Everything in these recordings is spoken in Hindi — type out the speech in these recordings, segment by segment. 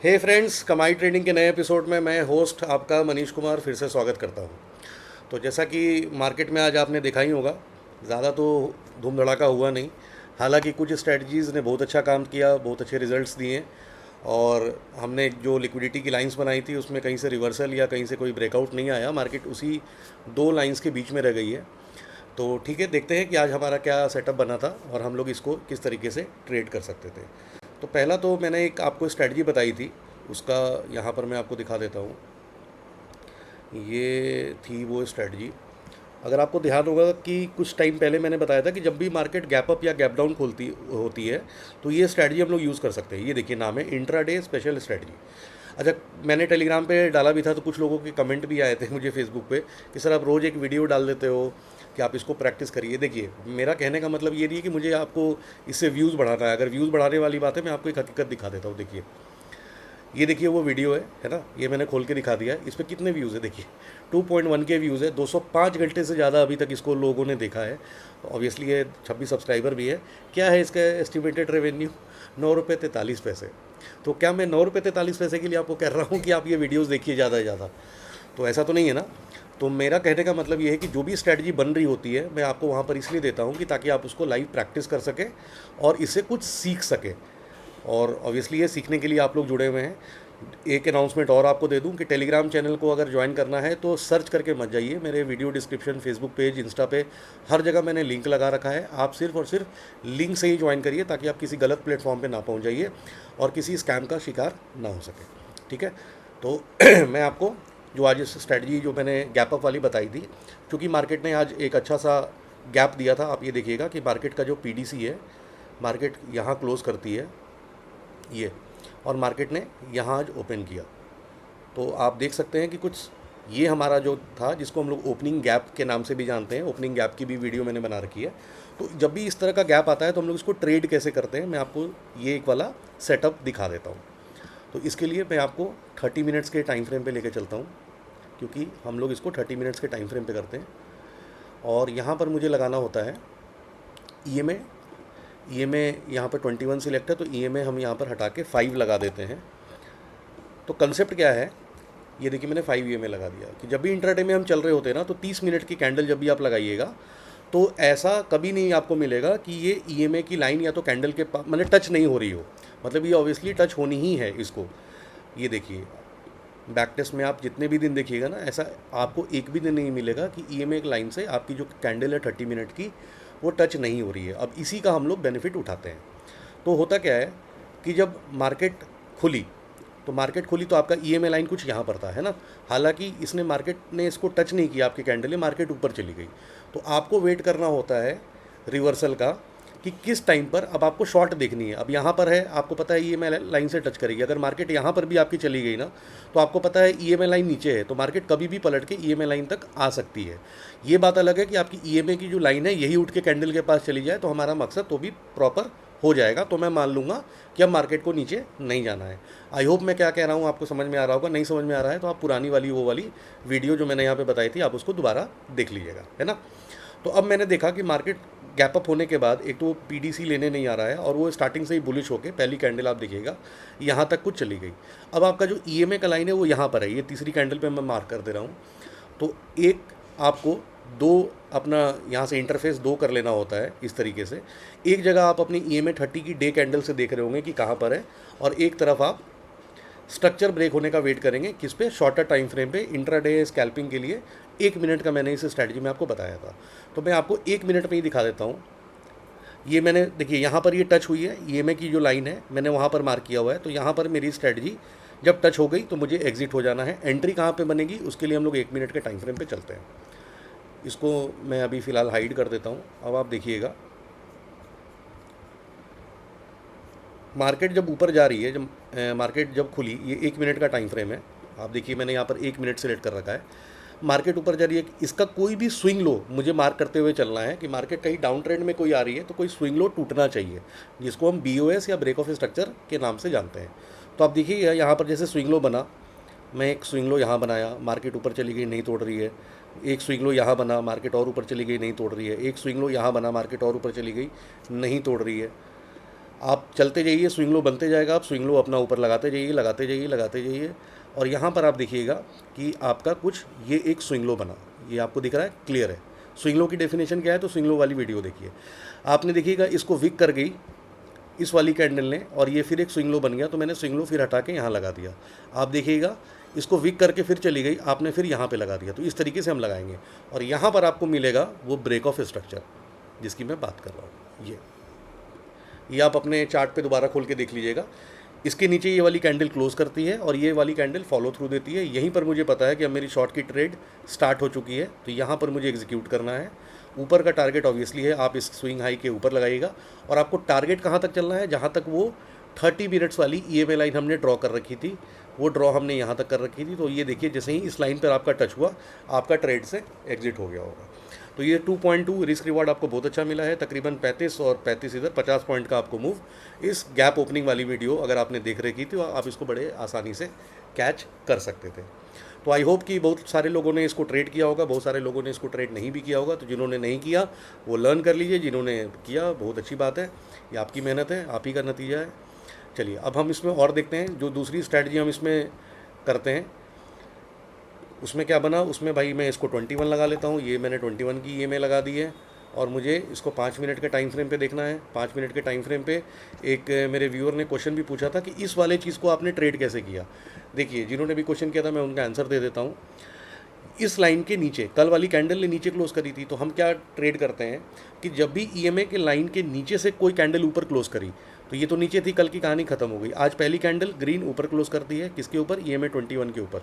हे फ्रेंड्स, कमाई ट्रेडिंग के नए एपिसोड में मैं होस्ट आपका मनीष कुमार फिर से स्वागत करता हूं। तो जैसा कि मार्केट में आज आपने देखा ही होगा, ज़्यादा तो धूम धड़ाका हुआ नहीं। हालांकि कुछ स्ट्रेटजीज़ ने बहुत अच्छा काम किया, बहुत अच्छे रिजल्ट्स दिए। और हमने जो लिक्विडिटी की लाइंस बनाई थी उसमें कहीं से रिवर्सल या कहीं से कोई ब्रेकआउट नहीं आया। मार्केट उसी दो लाइंस के बीच में रह गई है। तो ठीक है, देखते हैं कि आज हमारा क्या सेटअप बना था और हम लोग इसको किस तरीके से ट्रेड कर सकते थे। तो पहला तो मैंने एक आपको स्ट्रेटजी बताई थी, उसका यहाँ पर मैं आपको दिखा देता हूँ। ये थी वो स्ट्रेटजी। अगर आपको ध्यान होगा कि कुछ टाइम पहले मैंने बताया था कि जब भी मार्केट गैप अप या गैप डाउन खोलती होती है तो ये स्ट्रेटजी हम लोग यूज़ कर सकते हैं। ये देखिए, नाम है इंट्राडे स्पेशल स्ट्रेटजी। अच्छा, मैंने टेलीग्राम पे डाला भी था तो कुछ लोगों के कमेंट भी आए थे मुझे फेसबुक पे कि सर आप रोज़ एक वीडियो डाल देते हो कि आप इसको प्रैक्टिस करिए। देखिए, मेरा कहने का मतलब ये नहीं है कि मुझे आपको इससे व्यूज़ बढ़ाना है। अगर व्यूज़ बढ़ाने वाली बात है, मैं आपको एक हकीकत दिखा देता हूँ। देखिए, ये देखिए वो वीडियो है ना, ये मैंने खोल के दिखा दिया है। इस पर कितने व्यूज़ है देखिए, 2.1 के व्यूज़ है। 205 घंटे से ज़्यादा अभी तक इसको लोगों ने देखा है। ऑब्वियसली ये 26 सब्सक्राइबर भी है। क्या है इसका एस्टिमेटेड रेवेन्यू? 9 रुपये 43 पैसे। तो क्या मैं 9 रुपये 43 पैसे के लिए आपको कह रहा हूँ कि आप ये वीडियोज़ देखिए ज़्यादा से ज़्यादा? तो ऐसा तो नहीं है ना। तो मेरा कहने का मतलब ये है कि जो भी स्ट्रैटेजी बन रही होती है मैं आपको वहाँ पर इसलिए देता हूँ कि ताकि आप उसको लाइव प्रैक्टिस कर सकें और इससे कुछ सीख सकें। और ऑब्वियसली ये सीखने के लिए आप लोग जुड़े हुए हैं। एक अनाउंसमेंट और आपको दे दूं कि टेलीग्राम चैनल को अगर ज्वाइन करना है तो सर्च करके मत जाइए। मेरे video description, Facebook page, Insta पे हर जगह मैंने लिंक लगा रखा है। आप सिर्फ और सिर्फ लिंक से ही ज्वाइन करिए ताकि आप किसी गलत प्लेटफॉर्म पे ना पहुंच जाइए और किसी स्कैम का शिकार ना हो सके। ठीक है, तो मैं आपको जो आज स्ट्रैटेजी जो मैंने गैप अप वाली बताई थी, क्योंकि मार्केट ने आज एक अच्छा सा गैप दिया था। आप ये देखिएगा कि मार्केट का जो पीडीसी है, मार्केट यहाँ क्लोज करती है ये, और मार्केट ने यहाँ आज ओपन किया। तो आप देख सकते हैं कि कुछ ये हमारा जो था, जिसको हम लोग ओपनिंग गैप के नाम से भी जानते हैं, ओपनिंग गैप की भी वीडियो मैंने बना रखी है। तो जब भी इस तरह का गैप आता है तो हम लोग इसको ट्रेड कैसे करते हैं, मैं आपको ये एक वाला सेटअप दिखा देता हूँ। तो इसके लिए मैं आपको 30 मिनट्स के टाइम फ्रेम पे लेके चलता हूँ, क्योंकि हम लोग इसको 30 मिनट्स के टाइम फ्रेम पे करते हैं। और यहाँ पर मुझे लगाना होता है EMA यहाँ पर 21 सिलेक्ट है, तो EMA हम यहाँ पर हटा के 5 लगा देते हैं। तो कंसेप्ट क्या है, ये देखिए मैंने 5 EMA लगा दिया कि जब भी इंट्राडे में हम चल रहे होते हैं ना, तो 30 मिनट की कैंडल जब भी आप लगाइएगा तो ऐसा कभी नहीं आपको मिलेगा कि ये EMA की लाइन या तो कैंडल के पास मतलब टच नहीं हो रही हो। मतलब ये ऑब्वियसली टच होनी ही है इसको। ये देखिए, बैक टेस्ट में आप जितने भी दिन देखिएगा ना, ऐसा आपको एक भी दिन नहीं मिलेगा कि EMA की लाइन से आपकी जो कैंडल है 30 मिनट की, वो टच नहीं हो रही है। अब इसी का हम लोग बेनिफिट उठाते हैं। तो होता क्या है कि जब मार्केट खुली तो आपका EMA लाइन कुछ यहाँ पर था, है ना। हालांकि इसने मार्केट ने इसको टच नहीं किया, आपकी कैंडल है, मार्केट ऊपर चली गई। तो आपको वेट करना होता है रिवर्सल का कि किस टाइम पर अब आपको शॉर्ट देखनी है। अब यहाँ पर है, आपको पता है EMA लाइन से टच करेगी। अगर मार्केट यहाँ पर भी आपकी चली गई ना, तो आपको पता है EMA लाइन नीचे है, तो मार्केट कभी भी पलट के EMA लाइन तक आ सकती है। ये बात अलग है कि आपकी EMA की जो लाइन है यही उठ के कैंडल के पास चली जाए, तो हमारा मकसद तो भी प्रॉपर हो जाएगा। तो मैं मान लूँगा कि अब मार्केट को नीचे नहीं जाना है। आई होप मैं क्या कह रहा हूँ आपको समझ में आ रहा होगा। नहीं समझ में आ रहा है तो आप पुरानी वाली वो वाली वीडियो जो मैंने यहाँ पे बताई थी, आप उसको दोबारा देख लीजिएगा, है ना। तो अब मैंने देखा कि मार्केट गैप अप होने के बाद एक तो पीडीसी लेने नहीं आ रहा है और वो स्टार्टिंग से ही बुलिश होके पहली कैंडल आप देखिएगा यहाँ तक कुछ चली गई। अब आपका जो EMA का लाइन है वो यहाँ पर है, ये तीसरी कैंडल पे मैं मार्क कर दे रहा हूँ। तो एक आपको दो अपना यहाँ से इंटरफेस दो कर लेना होता है इस तरीके से। एक जगह आप अपनी EMA 30 की डे कैंडल से देख रहे होंगे कि कहाँ पर है, और एक तरफ आप स्ट्रक्चर ब्रेक होने का वेट करेंगे किस पे, शॉर्टर टाइम फ्रेम पे, इंट्राडे स्कैल्पिंग के लिए 1 मिनट का मैंने इस स्ट्रैटेजी में आपको बताया था। तो मैं आपको 1 मिनट में ही दिखा देता हूँ। ये मैंने देखिए यहाँ पर ये टच हुई है, EMA की जो लाइन है मैंने वहाँ पर मार्क किया हुआ है। तो यहाँ पर मेरी स्ट्रैटेजी जब टच हो गई तो मुझे एग्जिट हो जाना है। एंट्री कहाँ पे बनेगी उसके लिए हम लोग 1 मिनट के टाइम फ्रेम पे चलते हैं। इसको मैं अभी फ़िलहाल हाइड कर देता हूँ। अब आप देखिएगा, मार्केट जब ऊपर जा रही है, जब मार्केट जब खुली, ये 1 मिनट का टाइम फ्रेम है। आप देखिए मैंने यहाँ पर 1 मिनट सेलेक्ट कर रखा है। मार्केट ऊपर जा रही है, इसका कोई भी स्विंग लो मुझे मार्क करते हुए चलना है कि मार्केट कहीं डाउन ट्रेंड में कोई आ रही है तो कोई स्विंग लो टूटना चाहिए, जिसको हम BOS या ब्रेक ऑफ स्ट्रक्चर के नाम से जानते हैं। तो आप देखिए यहाँ पर जैसे स्विंग लो बना, मैं एक स्विंग लो यहाँ बनाया, मार्केट ऊपर चली गई, नहीं तोड़ रही है। एक स्विंग लो यहाँ बना, मार्केट और ऊपर चली गई, नहीं तोड़ रही है। एक स्विंग लो यहाँ बना, मार्केट और ऊपर चली गई, नहीं तोड़ रही है। आप चलते जाइए, स्विंग लो बनते जाएगा, आप स्विंग लो अपना ऊपर लगाते जाइए, लगाते जाइए, लगाते जाइए। और यहाँ पर आप देखिएगा कि आपका कुछ ये एक स्विंग लो बना, ये आपको दिख रहा है, क्लियर है। स्विंग लो की डेफिनेशन क्या है, तो स्विंग लो वाली वीडियो देखिए। आपने देखिएगा इसको विक कर गई इस वाली कैंडल ने, और ये फिर एक स्विंग लो बन गया, तो मैंने स्विंग लो फिर हटा के यहाँ लगा दिया। आप देखिएगा इसको विक करके फिर चली गई, आपने फिर यहाँ पे लगा दिया। तो इस तरीके से हम लगाएंगे, और यहाँ पर आपको मिलेगा वो ब्रेक ऑफ स्ट्रक्चर जिसकी मैं बात कर रहा हूँ। ये आप अपने चार्ट पे दोबारा खोल के देख लीजिएगा। इसके नीचे ये वाली कैंडल क्लोज करती है और ये वाली कैंडल फॉलो थ्रू देती है। यहीं पर मुझे पता है कि अब मेरी शॉर्ट की ट्रेड स्टार्ट हो चुकी है, तो यहाँ पर मुझे एग्जीक्यूट करना है। ऊपर का टारगेट ऑब्वियसली है, आप इस स्विंग हाई के ऊपर लगाइएगा, और आपको टारगेट कहाँ तक चलना है, जहाँ तक वो 30 मिनट्स वाली EMA लाइन हमने ड्रॉ कर रखी थी, वो ड्रॉ हमने यहाँ तक कर रखी थी। तो ये देखिए, जैसे ही इस लाइन पर आपका टच हुआ, आपका ट्रेड से एग्जिट हो गया होगा। तो ये 2.2 रिस्क रिवार्ड आपको बहुत अच्छा मिला है, तकरीबन 35 और 35 इधर 50 पॉइंट का आपको मूव इस गैप ओपनिंग वाली वीडियो अगर आपने देख रखी थी तो आप इसको बड़े आसानी से कैच कर सकते थे। तो आई होप कि बहुत सारे लोगों ने इसको ट्रेड किया होगा, बहुत सारे लोगों ने इसको ट्रेड नहीं भी किया होगा। तो जिन्होंने नहीं किया वो लर्न कर लीजिए, जिन्होंने किया बहुत अच्छी बात है, ये आपकी मेहनत है, आप ही का नतीजा है। चलिए अब हम इसमें और देखते हैं, जो दूसरी स्ट्रैटेजी हम इसमें करते हैं उसमें क्या बना। उसमें भाई मैं इसको 21 लगा लेता हूँ, ये मैंने 21 की EMA लगा दी है, और मुझे इसको 5 मिनट के टाइम फ्रेम पे देखना है। 5 मिनट के टाइम फ्रेम पे एक मेरे व्यूअर ने क्वेश्चन भी पूछा था कि इस वाले चीज़ को आपने ट्रेड कैसे किया। देखिए, जिन्होंने भी क्वेश्चन किया था मैं उनका आंसर दे देता हूँ। इस लाइन के नीचे, कल वाली कैंडल ने नीचे क्लोज करी थी, तो हम क्या ट्रेड करते हैं कि जब भी EMA के लाइन के नीचे से कोई कैंडल ऊपर क्लोज करी, तो ये तो नीचे थी, कल की कहानी खत्म हो गई। आज पहली कैंडल ग्रीन ऊपर क्लोज करती है, किसके ऊपर, EMA 21 के ऊपर।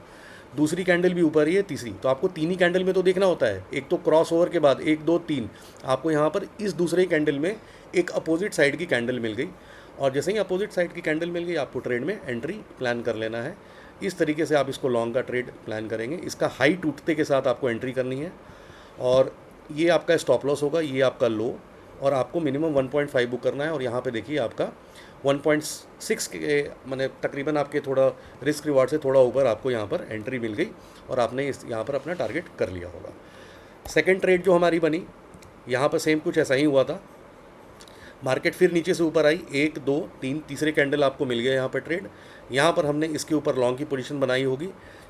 दूसरी कैंडल भी ऊपर ही है, तीसरी। तो आपको तीन ही कैंडल में तो देखना होता है, एक तो क्रॉस ओवर के बाद 1 2 3 आपको यहाँ पर इस दूसरे कैंडल में एक अपोजिट साइड की कैंडल मिल गई, और जैसे ही अपोजिट साइड की कैंडल मिल गई आपको ट्रेड में एंट्री प्लान कर लेना है। इस तरीके से आप इसको लॉन्ग का ट्रेड प्लान करेंगे। इसका हाई टूटते के साथ आपको एंट्री करनी है, और ये आपका स्टॉप लॉस होगा, ये आपका लो, और आपको मिनिमम 1.5 बुक करना है। और यहाँ पे देखिए आपका 1.6 के मैंने तकरीबन आपके थोड़ा रिस्क रिवार्ड से थोड़ा ऊपर आपको यहाँ पर एंट्री मिल गई, और आपने इस यहाँ पर अपना टारगेट कर लिया होगा। सेकंड ट्रेड जो हमारी बनी, यहाँ पर सेम कुछ ऐसा ही हुआ था। मार्केट फिर नीचे से ऊपर आई, 1 2 3 तीसरे कैंडल आपको मिल गया यहाँ पर ट्रेड। यहाँ पर हमने इसके ऊपर लॉन्ग की पोजीशन बनाई होगी,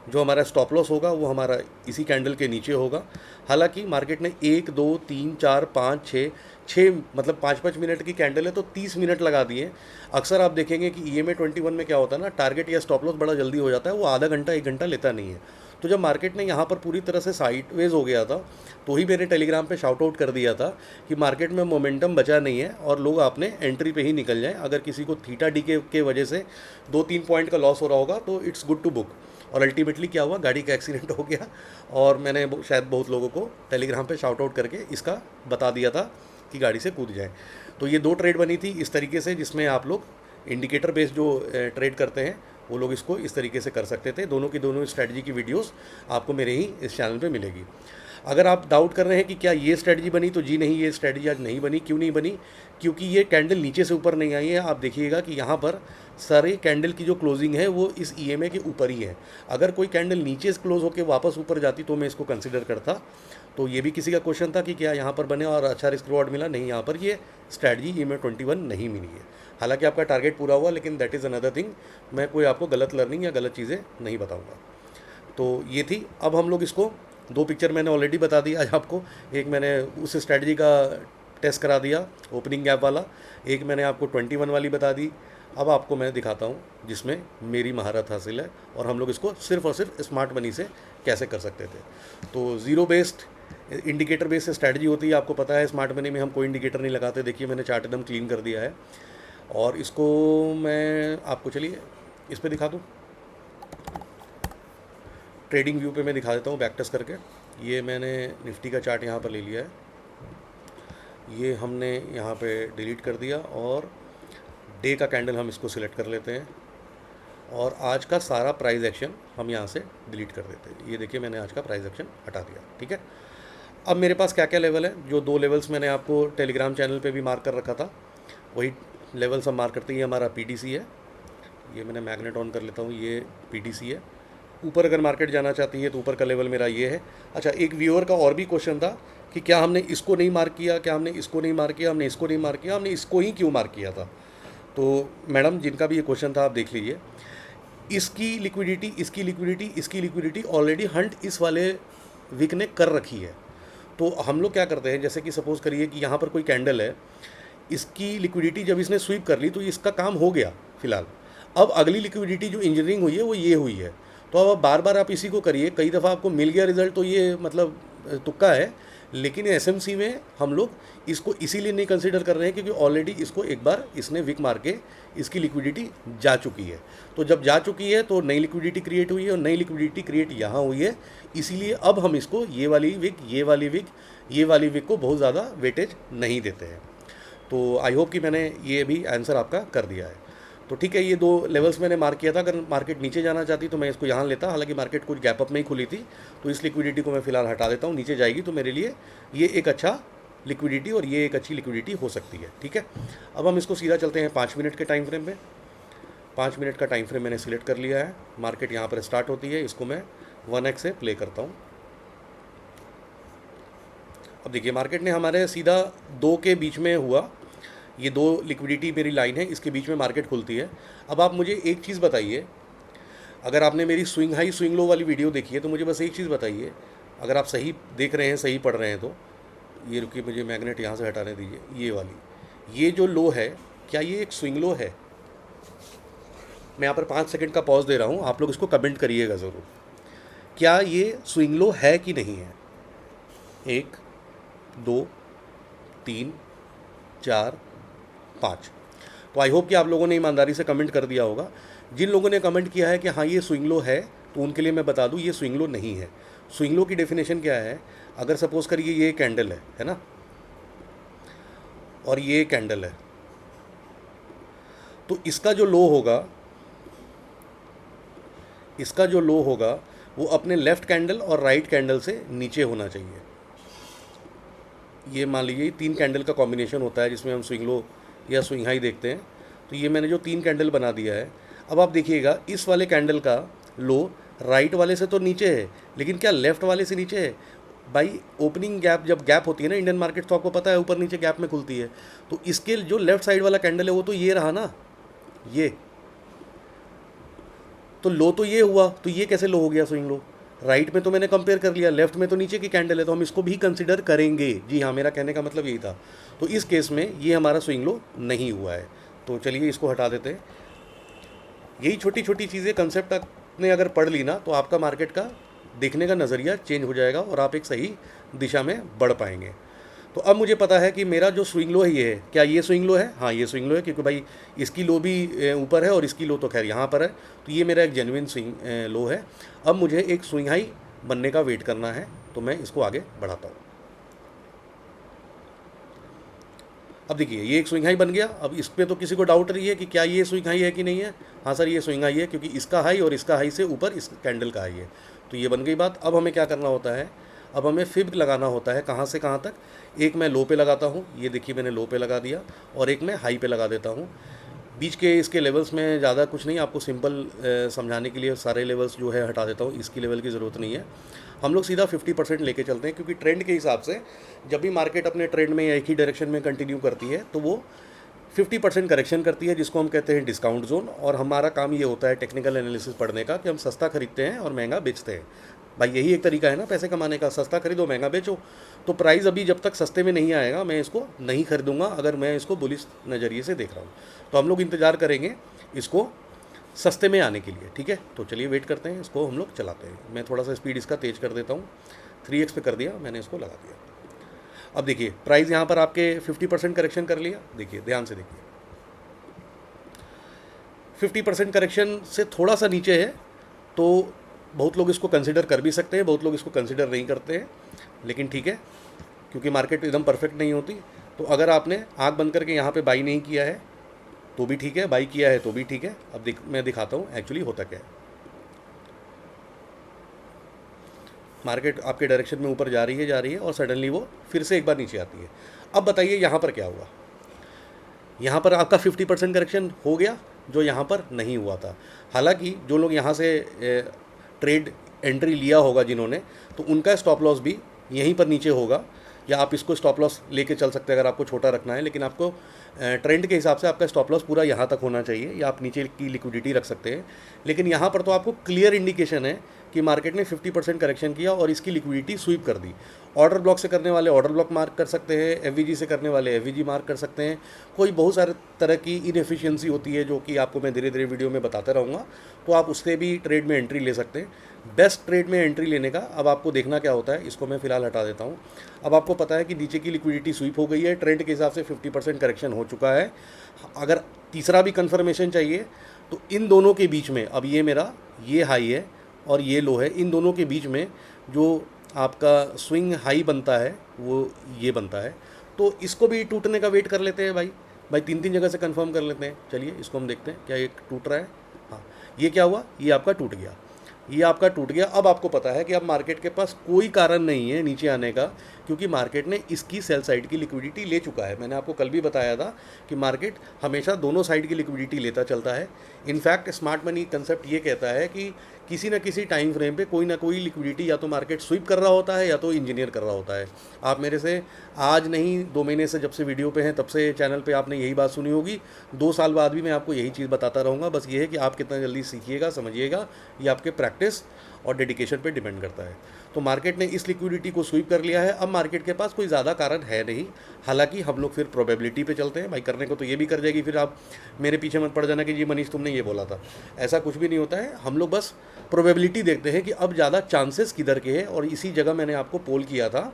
जो हमारा स्टॉप लॉस होगा वो हमारा इसी कैंडल के नीचे होगा। हालांकि मार्केट ने 1 2 3 4 5 6 मतलब 5-5 मिनट की कैंडल है, तो 30 मिनट लगा दिए। अक्सर आप देखेंगे कि EMA 21 में क्या होता है ना, टारगेट या स्टॉप लॉस बड़ा जल्दी हो जाता है, वो आधा घंटा 1 घंटा लेता नहीं है। तो जब मार्केट ने यहाँ पर पूरी तरह से साइडवेज हो गया था, तो ही मैंने टेलीग्राम पे शाउट आउट कर दिया था कि मार्केट में मोमेंटम बचा नहीं है और लोग आपने एंट्री पे ही निकल जाएं। अगर किसी को थीटा डी के वजह से 2-3 पॉइंट का लॉस हो रहा होगा तो इट्स गुड टू बुक। और अल्टीमेटली क्या हुआ, गाड़ी का एक्सीडेंट हो गया, और मैंने शायद बहुत लोगों को टेलीग्राम पे शाउट आउट करके इसका बता दिया था कि गाड़ी से कूद जाए। तो ये 2 ट्रेड बनी थी इस तरीके से, जिसमें आप लोग इंडिकेटर बेस्ड जो ट्रेड करते हैं वो लोग इसको इस तरीके से कर सकते थे। दोनों की दोनों स्ट्रैटेजी की वीडियोस आपको मेरे ही इस चैनल पे मिलेगी। अगर आप डाउट कर रहे हैं कि क्या ये स्ट्रैटेजी बनी, तो जी नहीं, ये स्ट्रैटेजी आज नहीं बनी। क्यों नहीं बनी, क्योंकि ये कैंडल नीचे से ऊपर नहीं आई है। आप देखिएगा कि यहाँ पर सारे कैंडल की जो क्लोजिंग है वो इस EMA के ऊपर ही है। अगर कोई कैंडल नीचे से क्लोज होकर वापस ऊपर जाती तो मैं इसको कंसिडर करता। तो ये भी किसी का क्वेश्चन था कि क्या यहाँ पर बने और अच्छा रिस्क रिवॉर्ड मिला, नहीं, यहाँ पर ये स्ट्रैटेजी EMA 21 नहीं मिली है। हालांकि आपका टारगेट पूरा हुआ, लेकिन दैट इज़ अनदर थिंग, मैं कोई आपको गलत लर्निंग या गलत चीज़ें नहीं बताऊँगा। तो ये थी। अब हम लोग इसको 2 पिक्चर मैंने ऑलरेडी बता दिया आज आपको। एक मैंने उस स्ट्रैटेजी का टेस्ट करा दिया ओपनिंग गैप वाला, एक मैंने आपको 21 वाली बता दी। अब आपको मैं दिखाता हूँ जिसमें मेरी महारत हासिल है, और हम लोग इसको सिर्फ और सिर्फ स्मार्ट मनी से कैसे कर सकते थे। तो zero based indicator based strategy होती है, आपको पता है। स्मार्ट मनी में हम कोई इंडिकेटर नहीं लगाते। देखिए मैंने चार्ट एकदम क्लीन कर दिया है, और इसको मैं आपको चलिए इस पर दिखा दूँ। ट्रेडिंग व्यू पे मैं दिखा देता हूँ बैक टेस्ट करके। ये मैंने निफ्टी का चार्ट यहाँ पर ले लिया है, ये हमने यहाँ पे डिलीट कर दिया, और डे का कैंडल हम इसको सिलेक्ट कर लेते हैं, और आज का सारा प्राइस एक्शन हम यहाँ से डिलीट कर देते हैं। ये देखिए मैंने आज का प्राइस एक्शन हटा दिया, ठीक है। अब मेरे पास क्या क्या लेवल है, जो 2 लेवल्स मैंने आपको टेलीग्राम चैनल पे भी मार्क कर रखा था, वही लेवल्स हम मार्क करते हैं। ये हमारा PTC है, ये मैंने मैग्नेट ऑन कर लेता हूँ, ये PTC है। ऊपर अगर मार्केट जाना चाहती है तो ऊपर का लेवल मेरा ये है। अच्छा, एक व्यूअर का और भी क्वेश्चन था कि क्या हमने इसको नहीं मार्क किया, क्या हमने इसको नहीं मार्क किया, हमने इसको नहीं मार्क किया, हमने इसको ही क्यों मार्क किया था। तो मैडम जिनका भी ये क्वेश्चन था आप देख लीजिए, इसकी लिक्विडिटी, इसकी लिक्विडिटी, इसकी लिक्विडिटी ऑलरेडी हंट इस वाले विक ने कर रखी है। तो हम लोग क्या करते हैं, जैसे कि सपोज़ करिए कि यहाँ पर कोई कैंडल है, इसकी लिक्विडिटी जब इसने स्वीप कर ली तो इसका काम हो गया फ़िलहाल। अब अगली लिक्विडिटी जो इंजीनियरिंग हुई है वो ये हुई है, तो अब बार बार आप इसी को करिए, कई दफ़ा आपको मिल गया रिजल्ट तो ये मतलब तुक्का है। लेकिन एसएमसी में हम लोग इसको इसीलिए नहीं कंसीडर कर रहे हैं क्योंकि ऑलरेडी इसको एक बार इसने विक मार के इसकी लिक्विडिटी जा चुकी है। तो जब जा चुकी है तो नई लिक्विडिटी क्रिएट हुई है और नई लिक्विडिटी क्रिएट यहाँ हुई है, इसीलिए अब हम इसको ये वाली विक, ये वाली विक, ये वाली विक को बहुत ज़्यादा वेटेज नहीं देते हैं। तो आई होप कि मैंने ये भी आंसर आपका कर दिया है। तो ठीक है, ये 2 लेवल्स मैंने मार्क किया था। अगर मार्केट नीचे जाना चाहती तो मैं इसको यहाँ लेता, हालांकि मार्केट कुछ गैप अप में ही खुली थी, तो इस लिक्विडिटी को मैं फ़िलहाल हटा देता हूँ। नीचे जाएगी तो मेरे लिए ये एक अच्छा लिक्विडिटी और ये एक अच्छी लिक्विडिटी हो सकती है। ठीक है, अब हम इसको सीधा चलते हैं 5 मिनट के टाइम फ्रेम में। 5 मिनट का टाइम फ्रेम मैंने सिलेक्ट कर लिया है। मार्केट यहाँ पर स्टार्ट होती है, इसको मैं 1x से प्ले करता हूँ। अब देखिए मार्केट ने हमारे सीधा 2 के बीच में हुआ, ये 2 लिक्विडिटी मेरी लाइन है, इसके बीच में मार्केट खुलती है। अब आप मुझे एक चीज़ बताइए, अगर आपने मेरी स्विंग हाई स्विंग लो वाली वीडियो देखी है तो मुझे बस एक चीज़ बताइए, अगर आप सही देख रहे हैं, सही पढ़ रहे हैं तो ये रुकिए, मुझे मैग्नेट यहाँ से हटाने दीजिए। ये वाली, ये जो लो है, क्या ये एक स्विंग लो है? मैं यहाँ पर 5 सेकंड का पॉज दे रहा हूँ, आप लोग इसको कमेंट करिएगा ज़रूर, क्या ये स्विंग लो है कि नहीं है? 1 2 3 4 5। तो आई होप कि आप लोगों ने ईमानदारी से कमेंट कर दिया होगा। जिन लोगों ने कमेंट किया है कि हाँ ये स्विंग लो है, तो उनके लिए मैं बता दूँ ये स्विंग लो नहीं है। स्विंग लो की डेफिनेशन क्या है, अगर सपोज़ करिए ये कैंडल है ना, और ये कैंडल है, तो इसका जो लो होगा, इसका जो लो होगा वो अपने लेफ़्ट कैंडल और राइट कैंडल से नीचे होना चाहिए। ये मान लीजिए 3 कैंडल का कॉम्बिनेशन होता है जिसमें हम स्विंग लो या स्विंग हाई देखते हैं। तो ये मैंने जो 3 कैंडल बना दिया है, अब आप देखिएगा इस वाले कैंडल का लो राइट वाले से तो नीचे है, लेकिन क्या लेफ़्ट वाले से नीचे है? भाई ओपनिंग गैप, जब गैप होती है ना इंडियन मार्केट, तो आपको पता है ऊपर नीचे गैप में खुलती है। तो इसके जो लेफ़्ट साइड वाला कैंडल है वो तो ये रहा ना, ये तो लो तो ये हुआ, तो ये कैसे लो हो गया स्विंग लो? राइट में तो मैंने कंपेयर कर लिया, लेफ्ट में तो नीचे की कैंडल है, तो हम इसको भी कंसिडर करेंगे। जी हाँ, मेरा कहने का मतलब यही था। तो इस केस में ये हमारा स्विंग लो नहीं हुआ है, तो चलिए इसको हटा देते हैं। यही छोटी छोटी चीज़ें, कंसेप्ट आपने अगर पढ़ ली ना, तो आपका मार्केट का देखने का नज़रिया चेंज हो जाएगा और आप एक सही दिशा में बढ़ पाएंगे। तो अब मुझे पता है कि मेरा जो स्विंग लो है ये है। क्या ये स्विंग लो है? हाँ ये स्विंग लो है, क्योंकि भाई इसकी लो भी ऊपर है और इसकी लो तो खैर यहाँ पर है, तो ये मेरा एक जेन्युइन स्विंग लो है। अब मुझे एक स्विंग हाई बनने का वेट करना है, तो मैं इसको आगे बढ़ाता हूँ। अब देखिए ये एक स्विंग हाई बन गया। अब इस पर तो किसी को डाउट रही है कि क्या ये स्विंग हाई है कि नहीं है। हाँ सर ये स्विंग हाई है, क्योंकि इसका हाई और इसका हाई से ऊपर इस कैंडल का हाई है। तो ये बन गई बात। अब हमें क्या करना होता है, अब हमें फिब लगाना होता है। कहाँ से कहाँ तक? एक मैं लो पे लगाता हूँ, ये देखिए मैंने लो पे लगा दिया, और एक मैं हाई पे लगा देता हूँ। बीच के इसके लेवल्स में ज़्यादा कुछ नहीं, आपको सिंपल समझाने के लिए सारे लेवल्स जो है हटा देता हूँ, इसकी लेवल की ज़रूरत नहीं है। हम लोग सीधा 50% लेके चलते हैं, क्योंकि ट्रेंड के हिसाब से जब भी मार्केट अपने ट्रेंड में या एक ही डायरेक्शन में कंटिन्यू करती है तो वो 50% करेक्शन करती है, जिसको हम कहते हैं डिस्काउंट जोन। और हमारा काम ये होता है टेक्निकल एनालिसिस पढ़ने का, कि हम सस्ता खरीदते हैं और महंगा बेचते हैं। भाई यही एक तरीका है ना पैसे कमाने का, सस्ता खरीदो महंगा बेचो। तो प्राइस अभी जब तक सस्ते में नहीं आएगा मैं इसको नहीं खरीदूंगा, अगर मैं इसको बुलिश नज़रिए से देख रहा हूँ। तो हम लोग इंतज़ार करेंगे इसको सस्ते में आने के लिए। ठीक है, तो चलिए वेट करते हैं, इसको हम लोग चलाते हैं। मैं थोड़ा सा स्पीड इसका तेज़ कर देता हूँ, 3x पे कर दिया मैंने, इसको लगा दिया। अब देखिए प्राइस यहाँ पर आपके 50% करेक्शन कर लिया। देखिए ध्यान से देखिए, 50% करेक्शन से थोड़ा सा नीचे है, तो बहुत लोग इसको कंसिडर कर भी सकते हैं, बहुत लोग इसको कंसिडर नहीं करते हैं। लेकिन ठीक है, क्योंकि मार्केट एकदम परफेक्ट नहीं होती। तो अगर आपने आँख बंद करके यहाँ पे बाई नहीं किया है तो भी ठीक है, बाई किया है तो भी ठीक है। अब मैं दिखाता हूँ एक्चुअली होता क्या है। मार्केट आपके डायरेक्शन में ऊपर जा रही है और सडनली वो फिर से एक बार नीचे आती है। अब बताइए यहाँ पर क्या हुआ। यहाँ पर आपका 50% करेक्शन हो गया, जो यहाँ पर नहीं हुआ था। हालांकि जो लोग यहाँ से ट्रेड एंट्री लिया होगा जिन्होंने, तो उनका स्टॉप लॉस भी यहीं पर नीचे होगा, या आप इसको स्टॉप लॉस लेके चल सकते हैं अगर आपको छोटा रखना है, लेकिन आपको ट्रेंड के हिसाब से आपका स्टॉप लॉस पूरा यहाँ तक होना चाहिए, या आप नीचे की लिक्विडिटी रख सकते हैं। लेकिन यहाँ पर तो आपको क्लियर इंडिकेशन है कि मार्केट ने 50% करेक्शन किया और इसकी लिक्विडिटी स्वीप कर दी। ऑर्डर ब्लॉक से करने वाले ऑर्डर ब्लॉक मार्क कर सकते हैं, एफवीजी से करने वाले एफवीजी मार्क कर सकते हैं। कोई बहुत सारे तरह की इनएफिशिएंसी होती है जो कि आपको मैं धीरे धीरे वीडियो में बताता रहूँगा, तो आप उससे भी ट्रेड में एंट्री ले सकते हैं। बेस्ट ट्रेड में एंट्री लेने का अब आपको देखना क्या होता है, इसको मैं फिलहाल हटा देता हूँ। अब आपको पता है कि नीचे की लिक्विडिटी स्वीप हो गई है, ट्रेंड के हिसाब से 50% करेक्शन हो चुका है। अगर तीसरा भी कंफर्मेशन चाहिए तो इन दोनों के बीच में, अब ये मेरा ये हाई है और ये लो है, इन दोनों के बीच में जो आपका स्विंग हाई बनता है वो ये बनता है। तो इसको भी टूटने का वेट कर लेते हैं भाई 3 जगह से कंफर्म कर लेते हैं। चलिए इसको हम देखते हैं क्या ये टूट रहा है। हाँ, ये क्या हुआ, ये आपका टूट गया, ये आपका टूट गया। अब आपको पता है कि अब मार्केट के पास कोई कारण नहीं है नीचे आने का, क्योंकि मार्केट ने इसकी सेल साइड की लिक्विडिटी ले चुका है। मैंने आपको कल भी बताया था कि मार्केट हमेशा दोनों साइड की लिक्विडिटी लेता चलता है। इनफैक्ट स्मार्ट मनी कंसेप्ट ये कहता है कि किसी न किसी टाइम फ्रेम पे कोई ना कोई लिक्विडिटी या तो मार्केट स्वीप कर रहा होता है या तो इंजीनियर कर रहा होता है। आप मेरे से आज नहीं 2 महीने से जब से वीडियो पे हैं तब से चैनल पे आपने यही बात सुनी होगी। 2 साल बाद भी मैं आपको यही चीज़ बताता रहूँगा। बस ये है कि आप कितना जल्दी सीखिएगा, समझिएगा, ये आपके प्रैक्टिस और डेडिकेशन पे डिपेंड करता है। तो मार्केट ने इस लिक्विडिटी को स्वीप कर लिया है। अब मार्केट के पास कोई ज़्यादा कारण है नहीं। हालांकि हम लोग फिर प्रोबेबिलिटी पे चलते हैं भाई, करने को तो ये भी कर जाएगी, फिर आप मेरे पीछे मत पड़ जाना कि जी मनीष तुमने ये बोला था। ऐसा कुछ भी नहीं होता है। हम लोग बस प्रोबेबिलिटी देखते हैं कि अब ज़्यादा चांसेस किधर के हैं। और इसी जगह मैंने आपको पोल किया था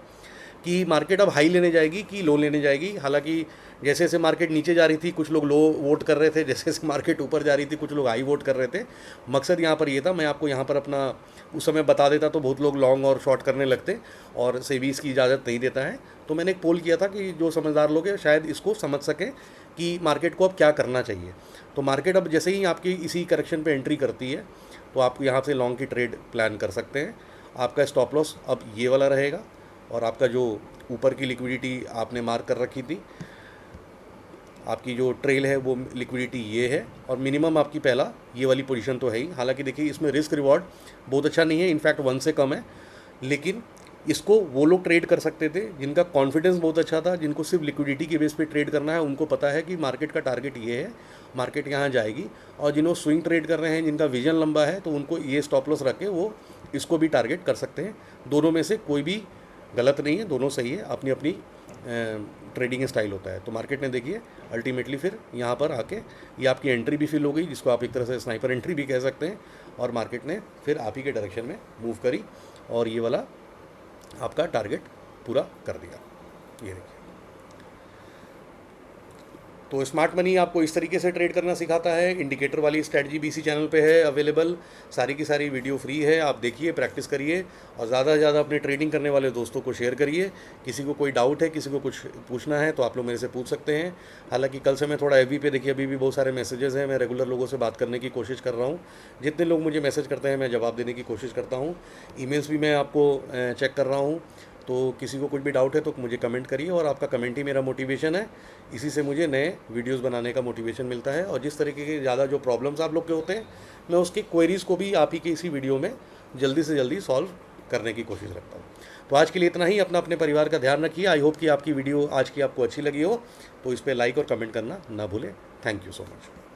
कि मार्केट अब हाई लेने जाएगी कि लो लेने जाएगी। हालांकि जैसे जैसे मार्केट नीचे जा रही थी कुछ लोग लो वोट कर रहे थे, जैसे जैसे मार्केट ऊपर जा रही थी कुछ लोग हाई वोट कर रहे थे। मकसद यहाँ पर ये था, मैं आपको यहाँ पर अपना उस समय बता देता तो बहुत लोग लॉन्ग और शॉर्ट करने लगते, और सेबी इसकी इजाज़त नहीं देता है। तो मैंने एक पोल किया था कि जो समझदार लोग हैं शायद इसको समझ सकें कि मार्केट को अब क्या करना चाहिए। तो मार्केट अब जैसे ही आपकी इसी करेक्शन पे एंट्री करती है तो आप यहाँ से लॉन्ग की ट्रेड प्लान कर सकते हैं। आपका स्टॉप लॉस अब ये वाला रहेगा, और आपका जो ऊपर की लिक्विडिटी आपने मार्क कर रखी थी, आपकी जो ट्रेल है वो लिक्विडिटी ये है, और मिनिमम आपकी पहला ये वाली पोजीशन तो है ही। हालांकि देखिए इसमें रिस्क रिवॉर्ड बहुत अच्छा नहीं है, इनफैक्ट 1 से कम है, लेकिन इसको वो लोग ट्रेड कर सकते थे जिनका कॉन्फिडेंस बहुत अच्छा था, जिनको सिर्फ लिक्विडिटी के बेस पे ट्रेड करना है। उनको पता है कि मार्केट का टारगेट ये है, मार्केट यहाँ जाएगी। और जिन्हों स्विंग ट्रेड कर रहे हैं, जिनका विजन लंबा है, तो उनको ये स्टॉप लॉस रख के वो इसको भी टारगेट कर सकते हैं। दोनों में से कोई भी गलत नहीं है, दोनों सही है, अपनी अपनी ट्रेडिंग स्टाइल होता है। तो मार्केट ने देखिए अल्टीमेटली फिर यहाँ पर आके ये आपकी एंट्री भी फिल हो गई, जिसको आप एक तरह से स्नाइपर एंट्री भी कह सकते हैं, और मार्केट ने फिर आप ही के डायरेक्शन में मूव करी और ये वाला आपका टारगेट पूरा कर दिया। ये देखिए, तो स्मार्ट मनी आपको इस तरीके से ट्रेड करना सिखाता है। इंडिकेटर वाली स्ट्रैटेजी भी इसी चैनल पे है अवेलेबल, सारी की सारी वीडियो फ्री है, आप देखिए, प्रैक्टिस करिए, और ज़्यादा से ज़्यादा अपने ट्रेडिंग करने वाले दोस्तों को शेयर करिए। किसी को कोई डाउट है, किसी को कुछ पूछना है तो आप लोग मेरे से पूछ सकते हैं। हालांकि कल से मैं थोड़ा एफबी पे, देखिए अभी भी बहुत सारे मैसेजेस हैं, मैं रेगुलर लोगों से बात करने की कोशिश कर रहा हूँ। जितने लोग मुझे मैसेज करते हैं मैं जवाब देने की कोशिश करता हूँ। ईमेल्स भी मैं आपको चेक कर रहा हूँ। तो किसी को कुछ भी डाउट है तो मुझे कमेंट करिए, और आपका कमेंट ही मेरा मोटिवेशन है। इसी से मुझे नए वीडियोस बनाने का मोटिवेशन मिलता है, और जिस तरीके के ज़्यादा जो प्रॉब्लम्स आप लोग के होते हैं, मैं उसकी क्वेरीज़ को भी आप ही के इसी वीडियो में जल्दी से जल्दी सॉल्व करने की कोशिश रखता हूँ। तो आज के लिए इतना ही। अपना अपने परिवार का ध्यान रखिए। आई होप कि आपकी वीडियो आज की आपको अच्छी लगी हो, तो इस पर लाइक और कमेंट करना ना भूलें। Thank you so much.